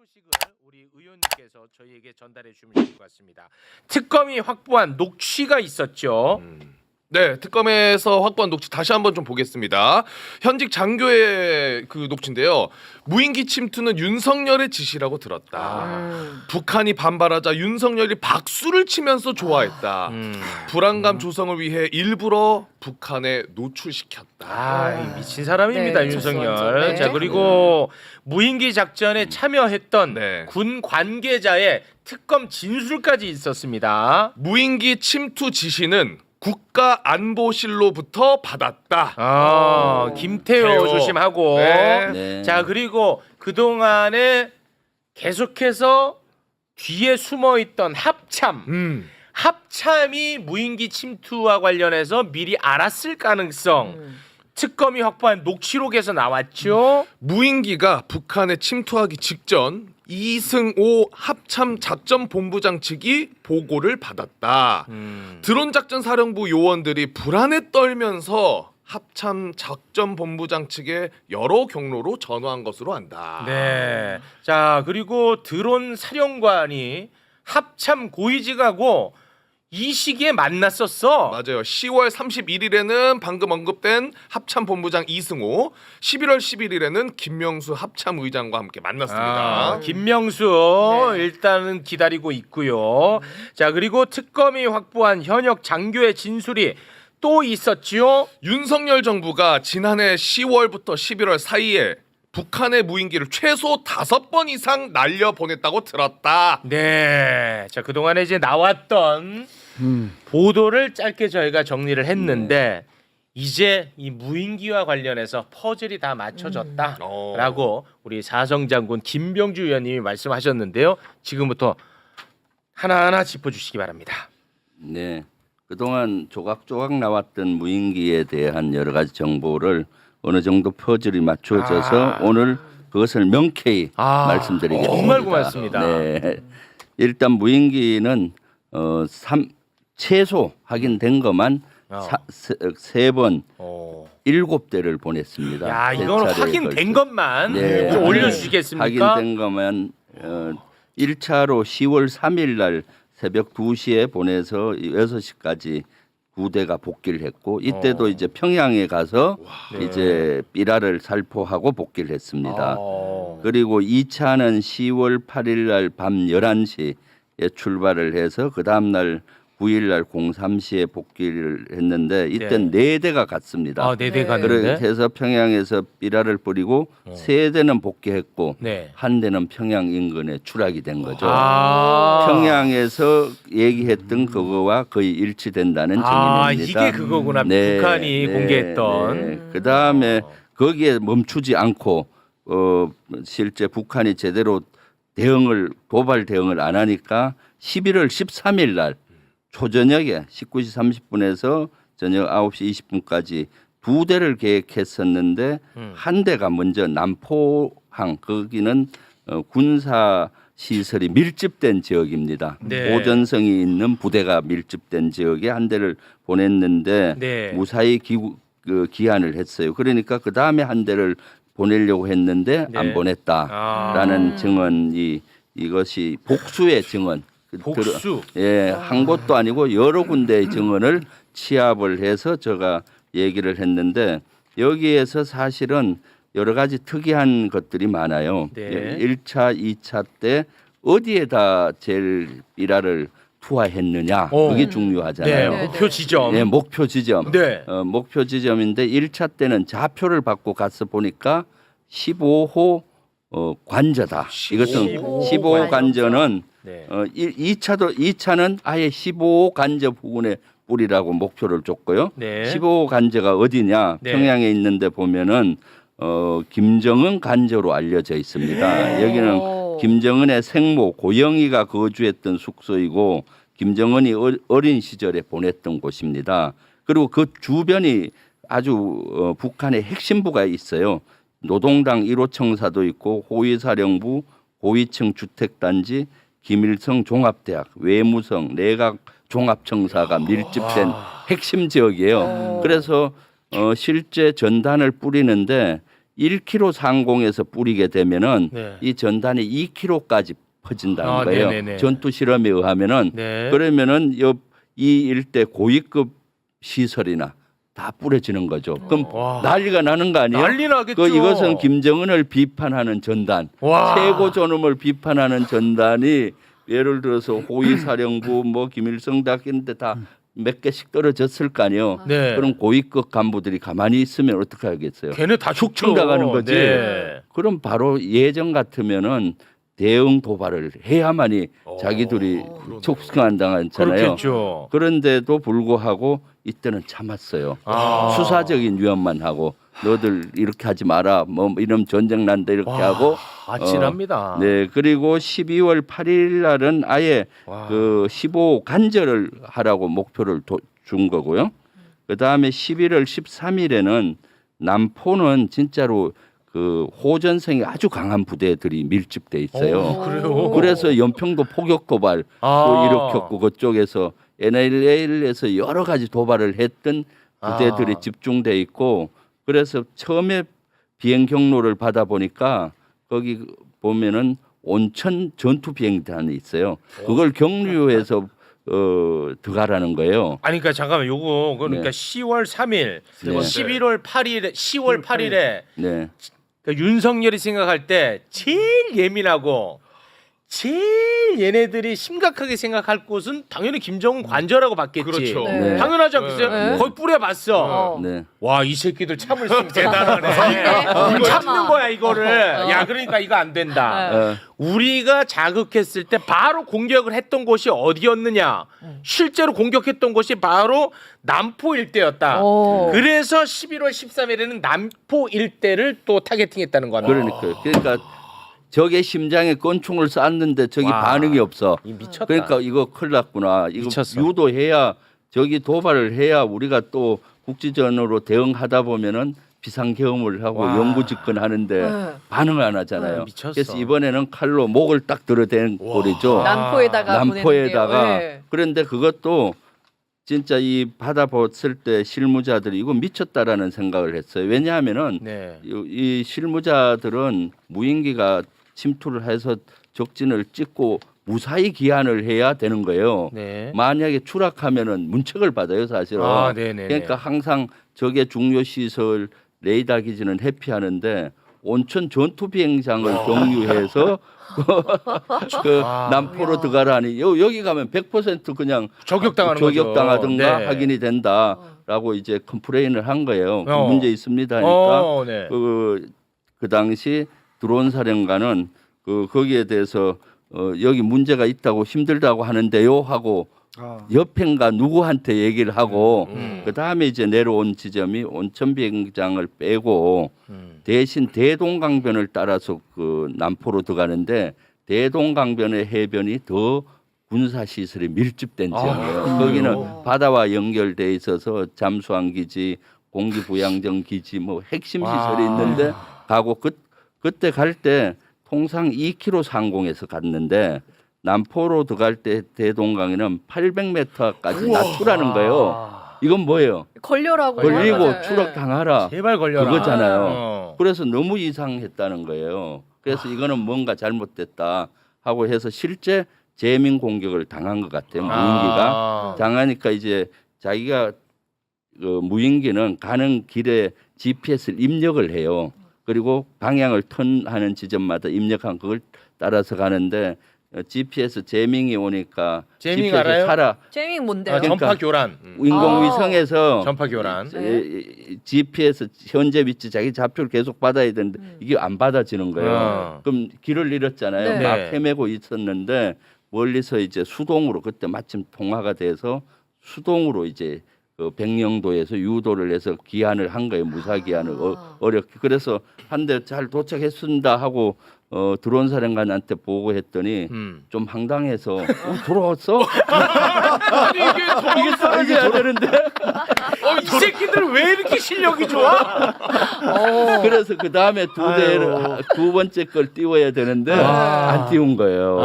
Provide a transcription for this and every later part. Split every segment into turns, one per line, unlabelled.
소식을 우리 의원님께서 저희에게 전달해 주면 좋을 것 같습니다. 특검이 확보한 녹취가 있었죠.
네, 특검에서 확보한 녹취 다시 한번 좀 보겠습니다. 현직 장교의 그 녹취인데요. 무인기 침투는 윤석열의 지시라고 들었다. 북한이 반발하자 윤석열이 박수를 치면서 좋아했다. 불안감 조성을 위해 일부러 북한에 노출시켰다.
이 미친 사람입니다,
네,
윤석열.
미쳤어, 완전.
자, 그리고 무인기 작전에 참여했던
네.
군 관계자의 특검 진술까지 있었습니다.
무인기 침투 지시는 국가안보실로부터 받았다.
김태호
태호.
조심하고.
네.
네.
자, 그리고 그동안에 계속해서 뒤에 숨어 있던 합참이 무인기 침투와 관련해서 미리 알았을 가능성 특검이 확보한 녹취록에서 나왔죠.
무인기가 북한에 침투하기 직전 이승호 합참 작전본부장 측이 보고를 받았다. 드론 작전 사령부 요원들이 불안에 떨면서 합참 작전본부장 측에 여러 경로로 전화한 것으로 안다.
네. 자, 그리고 드론 사령관이 합참 고위직하고 이 시기에 만났었어.
맞아요. 10월 31일에는 방금 언급된 합참본부장 이승호, 11월 11일에는 김명수 합참의장과 함께 만났습니다.
김명수
네.
일단은 기다리고 있고요. 자, 그리고 특검이 확보한 현역 장교의 진술이 또 있었지요.
윤석열 정부가 지난해 10월부터 11월 사이에 북한의 무인기를 최소 5번 이상 날려보냈다고 들었다.
네. 자, 그동안에 이제 나왔던 보도를 짧게 저희가 정리를 했는데 이제 이 무인기와 관련해서 퍼즐이 다 맞춰졌다라고 우리 사성장군 김병주 의원님이 말씀하셨는데요. 지금부터 하나하나 짚어주시기 바랍니다.
네. 그동안 조각조각 나왔던 무인기에 대한 여러 가지 정보를 어느 정도 퍼즐이 맞춰져서 오늘 그것을 명쾌히 말씀드리겠습니다.
정말 고맙습니다.
네. 일단 무인기는 최소 확인된 것만 3번 7대를 보냈습니다.
야, 이건
세 차례에
확인된
걸쳐.
것만
네.
좀 올려주시겠습니까?
확인된 것만 1차로 10월 3일 날 새벽 2시에 보내서 6시까지 9대가 복귀를 했고 이때도 이제 평양에 가서 이제 삐라를 살포하고 복귀를 했습니다. 그리고 2차는 10월 8일 날 밤 11시에 출발을 해서 그 다음 날 9일 날 03시에 복귀를 했는데 이때는 4대가 갔습니다.
4대 갔는데.
그래서 평양에서 삐라를 뿌리고 3대는 복귀했고
네.
한 대는 평양 인근에 추락이 된 거죠.
아.
평양에서 얘기했던 그거와 거의 일치된다는 증인입니다.
이게 그거구나. 북한이 공개했던.
그 다음에 거기에 멈추지 않고 실제 북한이 제대로 도발 대응을 안 하니까 11월 13일 날 초저녁에 19시 30분에서 저녁 9시 20분까지 2대를 계획했었는데 한 대가 먼저 남포항 거기는 군사 시설이 밀집된 지역입니다.
네.
보전성이 있는 부대가 밀집된 지역에 한 대를 보냈는데
네.
무사히 기한을 했어요. 그러니까 그 다음에 한 대를 보내려고 했는데
네.
안 보냈다라는 증언이 이것이 복수의 증언.
복수.
한 곳도 아니고 여러 군데의 증언을 취합을 해서 제가 얘기를 했는데 여기에서 사실은 여러 가지 특이한 것들이 많아요.
네.
1차, 2차 때 어디에다 제일 삐라를 투하했느냐 그게 중요하잖아요.
네. 목표 지점.
네, 목표 지점.
네.
목표 지점인데 1차 때는 좌표를 받고 가서 보니까 15호 관저다. 이것은 15호 관저는
네.
2차는 아예 15호 관저 부근에 뿌리라고 목표를 줬고요.
네.
15호 관저가 어디냐?
네.
평양에 있는데 보면은 김정은 관저로 알려져 있습니다. 여기는 김정은의 생모 고영이가 거주했던 숙소이고 김정은이 어린 시절에 보냈던 곳입니다. 그리고 그 주변이 아주 북한의 핵심부가 있어요. 노동당 1호 청사도 있고 호위사령부, 호위층 주택단지, 김일성 종합대학, 외무성, 내각 종합청사가 밀집된 핵심 지역이에요. 그래서 실제 전단을 뿌리는데 1km 상공에서 뿌리게 되면은
네.
이 전단이 2km까지 퍼진다는
아,
거예요.
네네네.
전투 실험에 의하면은
네.
그러면은 이 일대 고위급 시설이나 다 뿌려지는 거죠. 그럼
와.
난리가 나는 거 아니에요?
난리 나겠죠.
그 이것은 김정은을 비판하는 전단,
와.
최고 존엄을 비판하는 전단이 예를 들어서 호위사령부 뭐 김일성 대학 이런 데 다 몇 개씩 떨어졌을 거 아니에요.
네.
그럼 고위급 간부들이 가만히 있으면 어떻게 하겠어요?
걔네 다 죽죠.
축청당하는 거지.
네.
그럼 바로 예전 같으면은 대응 도발을 해야만이 자기들이 촉수한당하잖아요.
그렇겠죠.
그런데도 불구하고 이때는 참았어요.
아.
수사적인 위협만 하고 너들 이렇게 하지 마라. 뭐 이런 전쟁 난다 이렇게 하고
아찔합니다.
네, 그리고 12월 8일 날은 아예
와.
그 15 간절을 하라고 목표를 준 거고요. 그다음에 11월 13일에는 남포는 진짜로 그 호전성이 아주 강한 부대들이 밀집돼 있어요.
그래요.
그래서 연평도 포격 도발도
아.
일으켰고 그쪽에서 NLL에서 여러 가지 도발을 했던 부대들이
아.
집중돼 있고 그래서 처음에 비행 경로를 받아 보니까 거기 보면은 온천 전투 비행단이 있어요. 그걸 경유해서 들어가라는 거예요.
아니 그러니까 잠깐만 요거 그러니까
네.
10월 3일,
네.
11월 8일에 10월 8일에
네.
그러니까 윤석열이 생각할 때 제일 예민하고 제일 얘네들이 심각하게 생각할 곳은 당연히 김정은 관저라고 봤겠지.
그렇죠.
네.
당연하지 않겠어요?
네.
거의 뿌려봤어.
네.
와 이 새끼들 참을 수 대단하네.
이거
참는
참아.
거야 이거를. 야 그러니까 이거 안 된다.
네.
우리가 자극했을 때 바로 공격을 했던 곳이 어디였느냐? 실제로 공격했던 곳이 바로 남포 일대였다.
오.
그래서 11월 13일에는 남포 일대를 또 타겟팅했다는 거다.
그러니까 적의 심장에 권총을 쐈는데 적이
와.
반응이 없어.
이 미쳤다.
그러니까 이거 큰일 났구나. 이거
미쳤어.
유도해야 적이 도발을 해야 우리가 또 국지전으로 대응하다 보면은 비상계엄을 하고
와.
영구집권하는데
네.
반응을 안 하잖아요.
미쳤어.
그래서 이번에는 칼로 목을 딱 들어댄 꼴이죠.
남포에다가
남포에다가
보내는 게, 네.
그런데 그것도 진짜 이 받아봤을 때 실무자들이 이거 미쳤다라는 생각을 했어요. 왜냐하면은
네.
이 실무자들은 무인기가 침투를 해서 적진을 찍고 무사히 기한을 해야 되는 거예요.
네.
만약에 추락하면은 문책을 받아요, 사실은.
아, 네네네.
그러니까 항상 적의 중요 시설 레이더 기지는 회피하는데 온천 전투 비행장을 경유해서 그
아.
남포로 들어가라니 여기 가면 100% 그냥
저격당하는 거죠.
저격당하든가
네.
확인이 된다라고 이제 컴플레인을 한 거예요.
어.
문제 있습니다 하니까
네.
그 당시 드론 사령관은 거기에 대해서 여기 문제가 있다고 힘들다고 하는데요 하고 옆엔가 누구한테 얘기를 하고 그 다음에 이제 내려온 지점이 온천 비행장을 빼고 대신 대동강변을 따라서 그 남포로 들어가는데 대동강변의 해변이 더 군사 시설이 밀집된 지역이에요. 거기는 바다와 연결돼 있어서 잠수함 기지, 공기 부양정 기지 뭐 핵심 시설이 있는데 가고 그때 갈 때 통상 2km 상공에서 갔는데 남포로 들어갈 때 대동강에는 800m까지 낮추라는 거예요. 이건 뭐예요?
걸려라고
걸리고
맞아요.
추락 당하라.
제발 걸려라.
그거잖아요.
어.
그래서 너무 이상했다는 거예요. 그래서 이거는 뭔가 잘못됐다 하고 해서 실제 재민 공격을 당한 것 같아요. 무인기가 당하니까 이제 자기가 무인기는 가는 길에 GPS를 입력을 해요. 그리고 방향을 턴하는 지점마다 입력한 그걸 따라서 가는데 GPS 재밍이 오니까
재밍
GPS
알아요?
살아
재밍 뭔데요?
그러니까
전파 교란.
인공위성에서
전파 교란.
GPS 현재 위치 자기 좌표를 계속 받아야 되는데 이게 안 받아지는 거예요. 그럼 길을 잃었잖아요.
네.
막
네.
헤매고 있었는데 멀리서 이제 수동으로 그때 마침 통화가 돼서 수동으로 이제 그 백령도에서 유도를 해서 기한을 한 거예요. 무사 기한을 어렵게. 그래서 한 대 잘 도착했습니다 하고 드론 사령관한테 보고했더니 좀 황당해서 돌아왔어?
아니 이게
떨어져야 되는데
이 새끼들 왜 이렇게 실력이 좋아?
그래서 그 다음에
아유.
두 번째 걸 띄워야 되는데 안 띄운 거예요.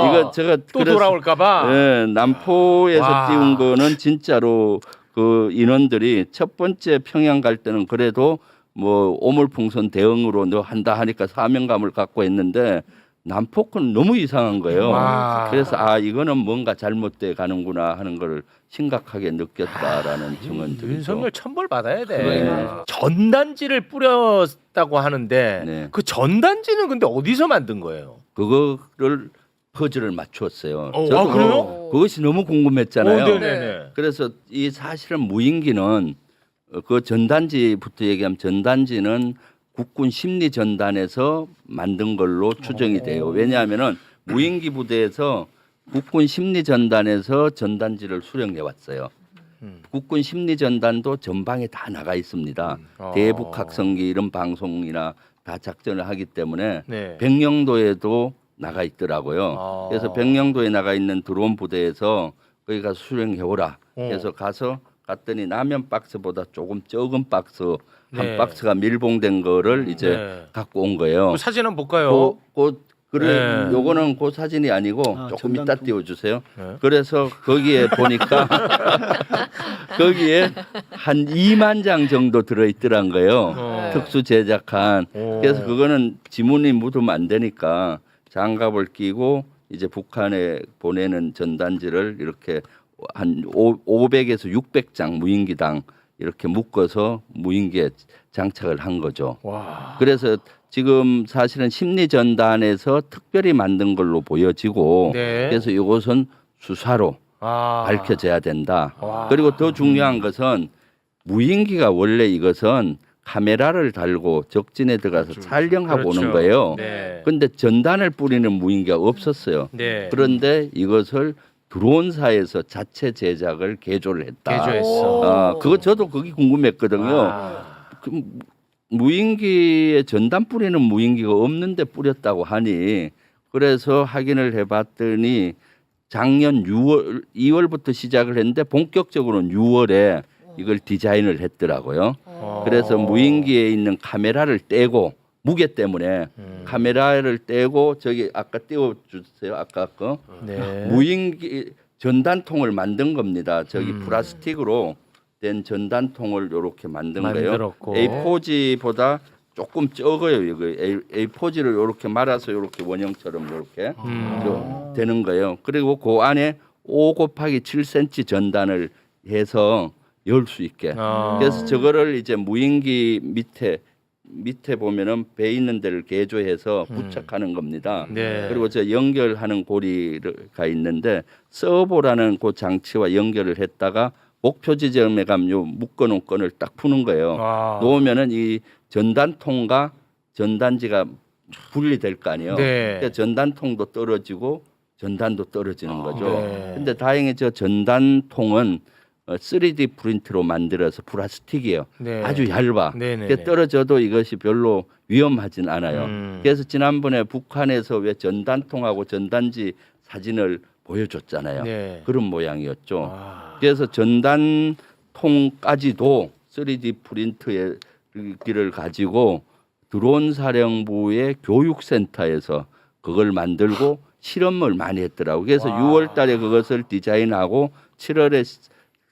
이거 제가
또 돌아올까봐.
예, 남포에서
와.
띄운 거는 진짜로 그 인원들이 첫 번째 평양 갈 때는 그래도 뭐 오물풍선 대응으로 너 한다 하니까 사명감을 갖고 했는데 남포크는 너무 이상한 거예요.
와.
그래서 이거는 뭔가 잘못돼 가는구나 하는 걸 심각하게 느꼈다라는 증언 들이죠.
윤석열 천벌 받아야 돼.
그러니까.
전단지를 뿌렸다고 하는데
네.
그 전단지는 근데 어디서 만든 거예요?
그거를 퍼즐을 맞추었어요.
그래요?
그것이 너무 궁금했잖아요.
네네네.
그래서 이 사실은 무인기는 그 전단지부터 얘기하면 전단지는 국군 심리 전단에서 만든 걸로 추정이 돼요. 왜냐하면은 무인기 부대에서 국군 심리 전단에서 전단지를 수령해 왔어요. 국군 심리 전단도 전방에 다 나가 있습니다. 대북학성기 이런 방송이나 다 작전을 하기 때문에
네.
백령도에도 나가 있더라고요. 그래서 백령도에 나가 있는 드론 부대에서 거기 가서 수령해 오라. 그래서 가서 갔더니 라면 박스보다 조금 적은 박스 한
네.
박스가 밀봉된 거를 이제
네.
갖고 온 거예요.
그 사진 한번 볼까요?
그래
네.
요거는 그 사진이 아니고 조금 이따
전단통.
띄워주세요.
네.
그래서 거기에 보니까 거기에 한 2만 장 정도 들어있더란 거예요. 특수 제작한. 그래서 그거는 지문이 묻으면 안 되니까 장갑을 끼고 이제 북한에 보내는 전단지를 이렇게 한 500에서 600장 무인기당 이렇게 묶어서 무인기에 장착을 한 거죠.
와.
그래서 지금 사실은 심리 전단에서 특별히 만든 걸로 보여지고
네.
그래서 이것은 수사로 밝혀져야 된다. 그리고 더 중요한 것은 무인기가 원래 이것은 카메라를 달고 적진에 들어가서 촬영하고 오는 거예요.
네.
근데 전단을 뿌리는 무인기가 없었어요.
네.
그런데 이것을 드론사에서 자체 제작을 개조를 했다.
개조했어.
그거 저도 그게 궁금했거든요. 그 무인기에 전단 뿌리는 무인기가 없는데 뿌렸다고 하니 그래서 확인을 해봤더니 작년 2월부터 시작을 했는데 본격적으로는 6월에 이걸 디자인을 했더라고요. 그래서 무인기에 있는 카메라를 떼고 무게 때문에 카메라를 떼고 저기 아까 띄워주세요. 아까 거
네.
무인기 전단통을 만든 겁니다. 저기 플라스틱으로 된 전단통을 이렇게 만든
만들었고.
거예요. A4지보다 조금 적어요. 이거 A4지를 이렇게 말아서 이렇게 원형처럼 이렇게 되는 거예요. 그리고 그 안에 5 곱하기 7cm 전단을 해서 열 수 있게. 그래서 저거를 이제 무인기 밑에 보면은 배 있는 데를 개조해서 부착하는 겁니다.
네.
그리고 저 연결하는 고리가 있는데 서버라는 그 장치와 연결을 했다가 목표 지점에 가면 요 묶어놓은 건을 딱 푸는 거예요. 놓으면은 이 전단통과 전단지가 분리될 거 아니에요.
네.
그러니까 전단통도 떨어지고 전단도 떨어지는 거죠.
네.
근데 다행히 저 전단통은 3D 프린트로 만들어서 플라스틱이에요.
네.
아주 얇아.
네네네.
그게 떨어져도 이것이 별로 위험하진 않아요. 그래서 지난번에 북한에서 왜 전단통하고 전단지 사진을 보여줬잖아요.
네.
그런 모양이었죠. 그래서 전단통까지도 3D 프린트의 기를 가지고 드론 사령부의 교육센터에서 그걸 만들고 실험을 많이 했더라고요. 그래서 6월 달에 그것을 디자인하고 7월에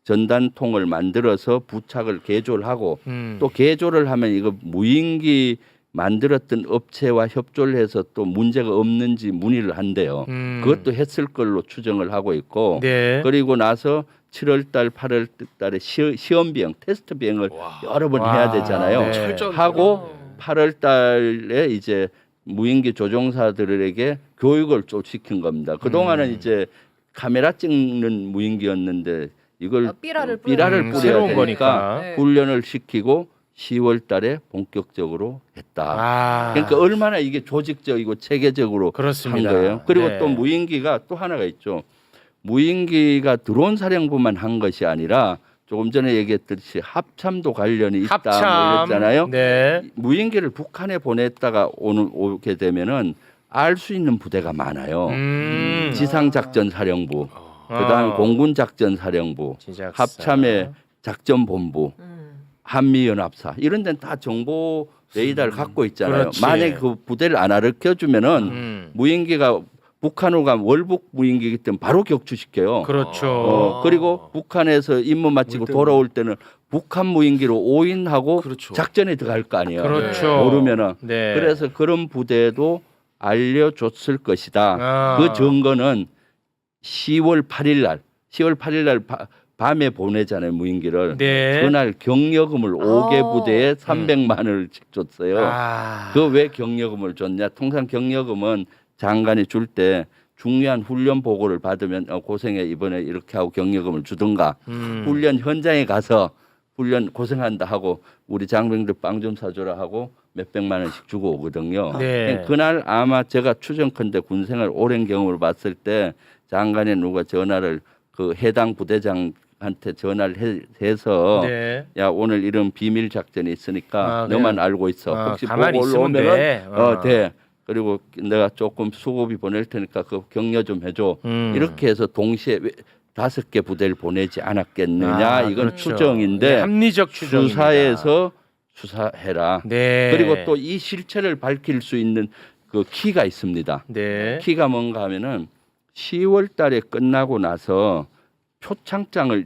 전단통을 만들어서 부착을 개조를 하고 또 개조를 하면 이거 무인기 만들었던 업체와 협조를 해서 또 문제가 없는지 문의를 한대요. 그것도 했을 걸로 추정을 하고 있고
네.
그리고 나서 7월 달, 8월 달에 시험 비행, 테스트 비행을 여러 번 해야 되잖아요.
네.
하고 8월 달에 이제 무인기 조종사들에게 교육을 좀 시킨 겁니다. 그동안은 이제 카메라 찍는 무인기였는데 이걸
삐라를
뿌려야
새로운
되니까
거니까.
네.
훈련을 시키고 10월 달에 본격적으로 했다. 그러니까 얼마나 이게 조직적이고 체계적으로
그렇습니다.
한 거예요. 그리고
네.
또 무인기가 또 하나가 있죠. 무인기가 드론 사령부만 한 것이 아니라 조금 전에 얘기했듯이 합참도 관련이 있다 뭐 이랬잖아요.
네.
무인기를 북한에 보냈다가 오게 되면은 알 수 있는 부대가 많아요. 지상작전사령부, 그다음 공군작전사령부,
진작사.
합참의 작전본부, 한미연합사 이런 데는 다 정보 레이더를 갖고 있잖아요.
그렇지.
만약에 그 부대를 안 알려주면은 무인기가 북한으로 가면 월북 무인기이기 때문에 바로 격추시켜요.
그렇죠.
그리고 북한에서 임무 마치고 돌아올 때는 북한 무인기로 오인하고
그렇죠.
작전에 들어갈 거 아니에요.
그렇죠.
모르면은.
네.
그래서 그런 부대도 알려줬을 것이다.
아.
그 증거는 10월 8일 날 밤에 보내잖아요, 무인기를.
네.
그날 경력금을 5개 부대에 300만 원을 줬어요.
아.
그 왜 경력금을 줬냐? 통상 경력금은 장관이 줄 때 중요한 훈련 보고를 받으면 고생해 이번에 이렇게 하고 경력금을 주든가 훈련 현장에 가서 훈련 고생한다 하고 우리 장병들 빵 좀 사줘라 하고 몇백만 원씩 주고 오거든요.
네.
그날 아마 제가 추정컨대 군생활 오랜 경험을 봤을 때 장관에 누가 전화를 그 해당 부대장한테 전화를 해서
네.
야 오늘 이런 비밀 작전이 있으니까
아,
너만
그냥,
알고 있어. 혹시
가만히
보고
있으면
올라오면은
돼.
돼. 그리고 내가 조금 수고비 보낼 테니까 그 격려 좀 해줘. 이렇게 해서 동시에 5개 부대를 보내지 않았겠느냐.
아,
이건
그렇죠.
추정인데
네, 합리적 추정입니다.
수사에서 수사해라.
네.
그리고 또 이 실체를 밝힐 수 있는 그 키가 있습니다.
네.
키가 뭔가 하면은 10월 달에 끝나고 나서 표창장을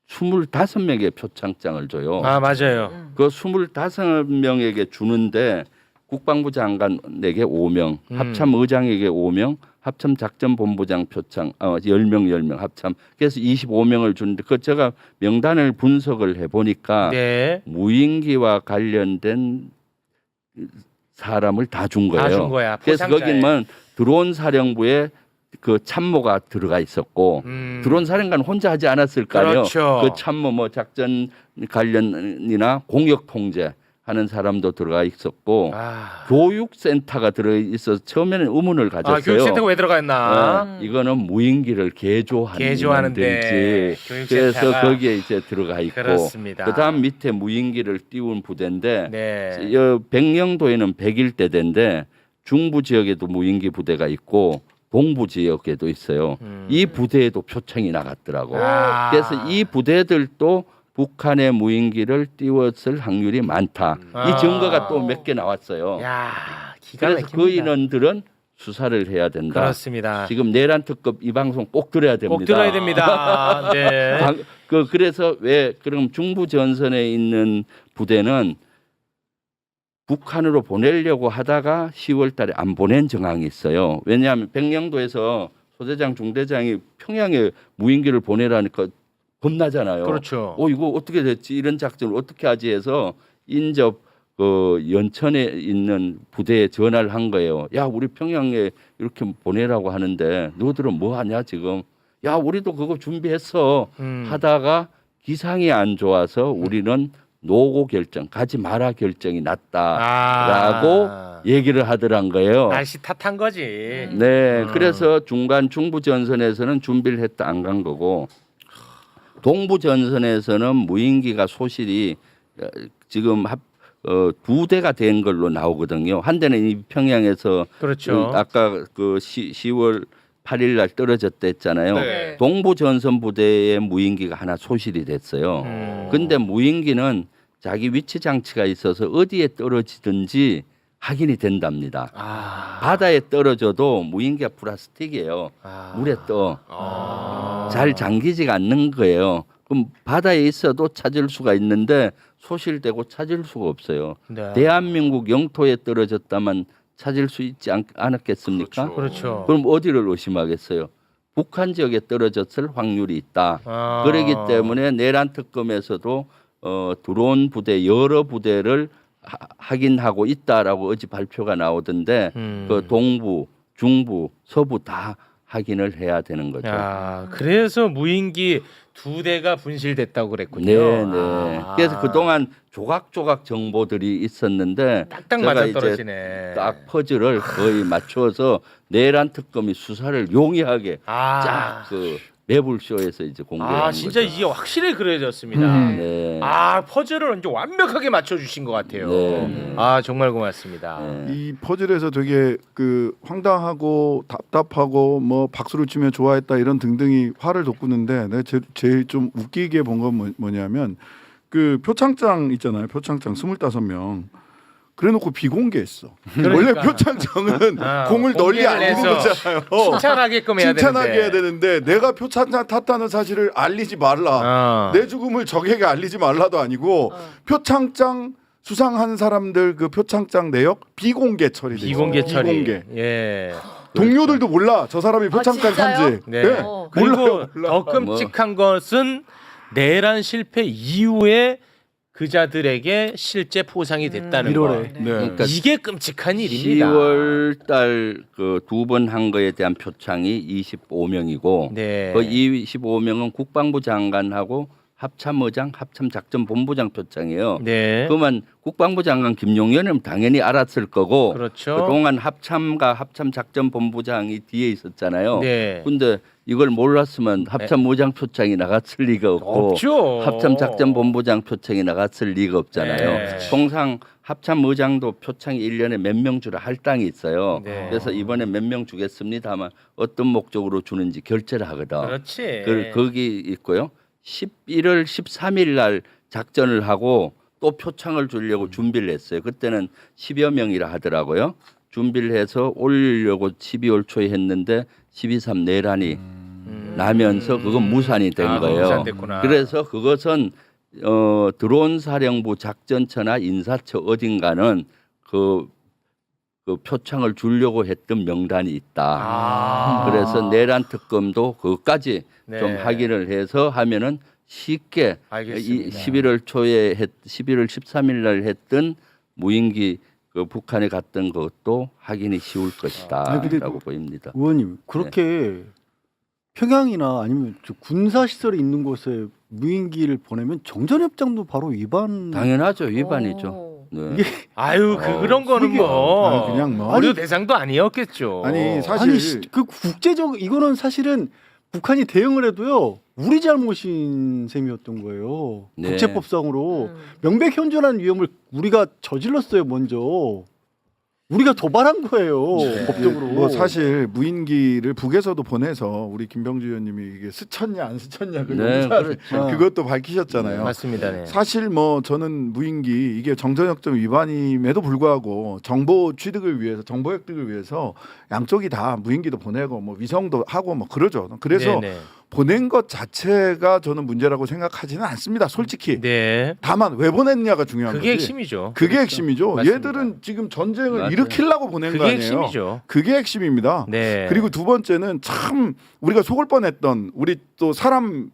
25명의 표창장을 줘요.
아 맞아요.
그 25명에게 주는데 국방부 장관에게 5명, 합참 의장에게 5명, 합참 작전본부장 표창 10명 합참. 그래서 25명을 주는데 그 제가 명단을 분석을 해 보니까
네.
무인기와 관련된 사람을 다 준 거예요.
다 준 거야.
그래서
포상자에.
거기는 드론 사령부에 그 참모가 들어가 있었고 드론 사령관 혼자 하지 않았을 거 아니에요.
그렇죠.
그 참모 뭐 작전 관련이나 공역 통제 하는 사람도 들어가 있었고
아.
교육센터가 들어 있어서 처음에는 의문을 가졌어요.
아, 교육센터가 왜 들어가 있나?
이거는 무인기를 개조하는
개조하는데
건지.
교육센터가.
그래서 거기에 이제 들어가 있고
그렇습니다.
그다음 밑에 무인기를 띄운 부대인데
네.
백령도에는 101대대인데 중부 지역에도 무인기 부대가 있고 동부 지역에도 있어요. 이 부대에도 표창이 나갔더라고.
아.
그래서 이 부대들도 북한의 무인기를 띄웠을 확률이 많다.
아.
이 증거가 또 몇 개 나왔어요.
야, 기가
그래서
막힙니다.
그 인원들은 수사를 해야 된다.
그렇습니다.
지금 내란 특급 이 방송 꼭 들어야 됩니다.
꼭 들어야 됩니다. 네.
그래서 왜 그럼 중부 전선에 있는 부대는 북한으로 보내려고 하다가 10월 달에 안 보낸 정황이 있어요. 왜냐하면 백령도에서 소대장 중대장이 평양에 무인기를 보내라니까 겁나잖아요.
그렇죠.
이거 어떻게 됐지? 이런 작전을 어떻게 하지 해서 인접 그 연천에 있는 부대에 전화를 한 거예요. 야, 우리 평양에 이렇게 보내라고 하는데 너희들은 뭐 하냐 지금? 야, 우리도 그거 준비했어. 하다가 기상이 안 좋아서 우리는 노고 결정, 가지 마라 결정이 났다라고 얘기를 하더란 거예요.
날씨 탓한 거지.
네, 그래서 중간 중부 전선에서는 준비를 했다 안 간 거고 동부 전선에서는 무인기가 소실이 지금 2대가 된 걸로 나오거든요. 한 대는 이 평양에서
그렇죠.
아까 그 10월 8일 날 떨어졌다 했잖아요.
네.
동부 전선 부대의 무인기가 하나 소실이 됐어요. 근데 무인기는 자기 위치 장치가 있어서 어디에 떨어지든지 확인이 된답니다.
아.
바다에 떨어져도 무인기가 플라스틱이에요.
아.
물에 떠. 잘 잠기지가 않는 거예요. 그럼 바다에 있어도 찾을 수가 있는데 소실되고 찾을 수가 없어요.
네.
대한민국 영토에 떨어졌다만 찾을 수 있지 않았겠습니까?
그렇죠.
그럼 어디를 의심하겠어요? 북한 지역에 떨어졌을 확률이 있다.
아.
그렇기 때문에 내란 특검에서도 드론 부대 여러 부대를 확인하고 있다라고 어제 발표가 나오던데 그 동부, 중부, 서부 다 확인을 해야 되는 거죠.
야, 그래서 무인기 2대가 분실됐다고 그랬군요.
네, 네.
아.
그래서 그동안 조각조각 정보들이 있었는데
딱딱
제가
맞아
이제
떨어지네.
딱 퍼즐을 거의 맞춰서 내란 특검이 수사를 용이하게
아.
쫙 그 매불쇼에서 이제 공개한
아, 진짜
거죠.
이게 확실히 그려졌습니다.
네.
아, 퍼즐을 이제 완벽하게 맞춰 주신 것 같아요.
네.
아, 정말 고맙습니다.
네.
이 퍼즐에서 되게 그 황당하고 답답하고 뭐 박수를 치며 좋아했다 이런 등등이 화를 돋구는데 내가 제일 좀 웃기게 본 건 뭐냐면 그 표창장 있잖아요. 표창장 25명. 그래놓고 비공개했어.
그러니까.
원래 표창장은 공을 널리
공개를
알리는
해서
거잖아요.
칭찬하게끔 해야
칭찬하게
되는데.
해야 되는데 내가 표창장 탔다는 사실을 알리지 말라. 내 죽음을 적에게 알리지 말라도 아니고 표창장 수상한 사람들 그 표창장 내역 비공개 처리돼 있어요.
비공개 처리.
비공개.
예.
동료들도 몰라 저 사람이 표창장
진짜요?
탄지.
네.
네.
그리고
몰라요.
더 끔찍한 것은 내란 실패 이후에 그자들에게 실제 포상이 됐다는 거.
1월에.
네.
그러니까
이게 끔찍한 일입니다.
10월 달 그 두 번 한 거에 대한 표창이 25명이고
네.
그 25명은 국방부 장관하고 합참의장, 합참작전본부장 표창이에요.
네.
그러면 국방부 장관 김용현은 당연히 알았을 거고
그렇죠.
그동안 합참과 합참작전본부장이 뒤에 있었잖아요.
네.
근데 이걸 몰랐으면 합참의장 표창이 나갔을 리가 없고
없죠.
합참작전본부장 표창이 나갔을 리가 없잖아요.
네.
통상 합참의장도 표창이 1년에 몇 명 주라 할당이 있어요.
네.
그래서 이번에 몇 명 주겠습니다만 어떤 목적으로 주는지 결제를 하거든.
그렇지.
거기 있고요. 11월 13일 날 작전을 하고 또 표창을 주려고 준비를 했어요. 그때는 10여 명이라 하더라고요. 준비를 해서 올리려고 12월 초에 했는데 12.3 내란이 나면서 그건 무산이 된 거예요.
무산됐구나.
그래서 그것은 드론 사령부 작전처나 인사처 어딘가는 그 표창을 주려고 했던 명단이 있다.
아.
그래서 내란 특검도 그것까지
네.
좀 확인을 해서 하면은 쉽게
알겠습니다.
11월 초에 11월 13일 날 했던 무인기 그 북한에 갔던 것도 확인이 쉬울
아니, 근데
것이다라고 보입니다.
의원님 그렇게 평양이나 아니면 저 군사 시설이 있는 곳에 무인기를 보내면 정전협정도 바로 위반.
당연하죠, 위반이죠.
오.
네.
이게
아유 그런 거는 뭐
아니, 그냥 뭐.
우려 대상도 아니었겠죠.
아니 사실
아니 그 국제적 이거는 사실은 북한이 대응을 해도요 우리 잘못인 셈이었던 거예요.
네.
국제법상으로 명백현존한 위험을 우리가 저질렀어요 먼저. 우리가 도발한 거예요 법적으로.
뭐 사실 무인기를 북에서도 보내서 우리 김병주 의원님이 이게 스쳤냐 안 스쳤냐 그
네, 그렇죠.
그것도 밝히셨잖아요.
맞습니다. 네.
사실 뭐 저는 무인기 이게 정전협정 위반임에도 불구하고 정보 취득을 위해서 정보 획득을 위해서 양쪽이 다 무인기도 보내고 뭐 위성도 하고 뭐 그러죠. 그래서
네네.
보낸 것 자체가 저는 문제라고 생각하지는 않습니다. 솔직히.
네.
다만 왜 보냈냐가 중요한
그게
거지.
핵심이죠.
그게 핵심이죠.
맞습니다.
얘들은 지금 전쟁을
맞아요.
일으키려고 보낸 거
그게
아니에요.
핵심이죠.
그게 핵심입니다.
네.
그리고 두 번째는 참 우리가 속을 뻔했던 우리 또 사람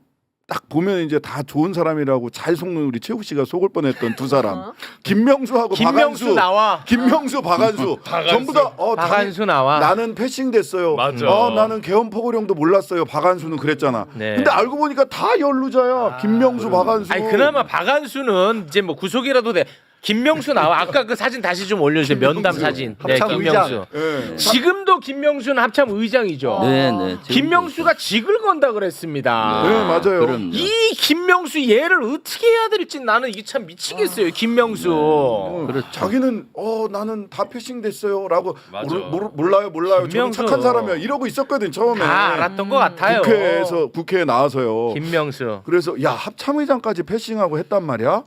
딱 보면 이제 다 좋은 사람이라고 잘 속는 우리 최욱 씨가 속을 뻔했던 두 사람 김명수하고
김명수
박한수
나와.
김명수 박한수 전부 다
박한수 나와.
나는 패싱 됐어요.
맞아.
나는 개헌 포고령도 몰랐어요. 박한수는 그랬잖아.
네.
근데 알고 보니까 다 연루자야. 김명수 박한수.
아니 그나마 박한수는 이제 뭐 구속이라도 돼. 김명수 나와. 아까 그 사진 다시 좀 올려주세요. 면담 사진. 네,
합참
김명수.
예.
지금도 김명수는 합참 의장이죠.
네, 네.
김명수가 직을 건다 그랬습니다.
네, 맞아요.
그럼요.
이 김명수 얘를 어떻게 해야 될지 나는 이게 참 미치겠어요. 김명수.
그렇죠.
자기는 나는 다 패싱 됐어요라고
맞아.
몰라요. 저는
김명수.
착한 사람이야. 이러고 있었거든 처음에.
다 알았던 것 같아요.
국회에 나와서요.
김명수.
그래서 야 합참의장까지 패싱하고 했단 말이야?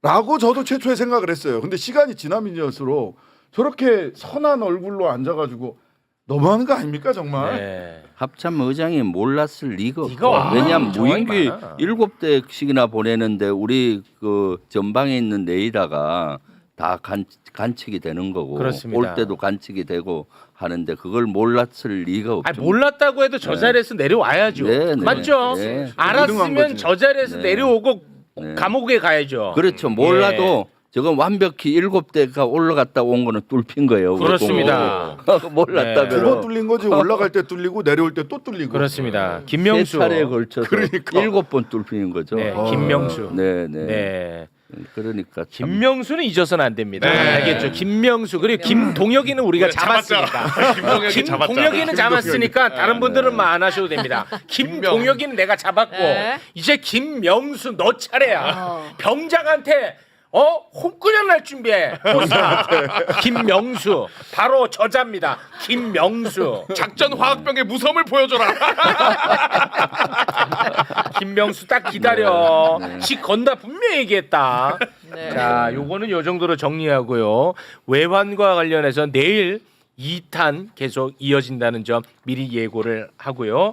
라고 저도 최초에 생각을 했어요. 근데 시간이 지나면서록 저렇게 선한 얼굴로 앉아가지고 너무하는 거 아닙니까 정말?
네.
합참 의장이 몰랐을 리가
이거
없고 왜냐하면
정황이
무인기
많아.
7대씩이나 보내는데 우리 그 전방에 있는 레이더가 다 관측이 되는 거고
그렇습니다.
올 때도 관측이 되고 하는데 그걸 몰랐을 리가 없죠.
아니, 몰랐다고 해도 저 자리에서 내려와야죠.
네, 네.
맞죠?
네.
유능한
알았으면
거지.
저 자리에서
네.
내려오고
네.
감옥에 가야죠.
그렇죠. 몰라도 저건 완벽히 7대가 올라갔다 온 거는 뚫힌 거예요.
그렇습니다.
몰랐다면
네.
두 번 뚫린 거지. 올라갈 때 뚫리고 내려올 때 또 뚫리고.
그렇습니다.
세
김명수.
차례에 걸쳐서
그러니까.
7번 뚫히는 거죠.
네, 김명수.
네, 네.
네.
그러니까 참
김명수는 잊어서는 안 됩니다.
네.
알겠죠? 김명수 그리고 김동혁이는 우리가
잡았잖아.
잡았으니까.
김동혁이 잡았잖아.
김동혁이는 잡았으니까 다른 분들은 말 안 하셔도 됩니다. 김동혁이는 내가 잡았고
네.
이제 김명수 너 차례야.
어.
병장한테 홍군형 날 준비해. 포스타. 김명수 바로 저자입니다. 김명수.
작전 화학병의 무섬을 보여줘라.
김명수 딱 기다려. 지 건다 분명히 얘기했다.
네.
자, 요거는 요 정도로 정리하고요. 외환과 관련해서 내일 2탄 계속 이어진다는 점 미리 예고를 하고요.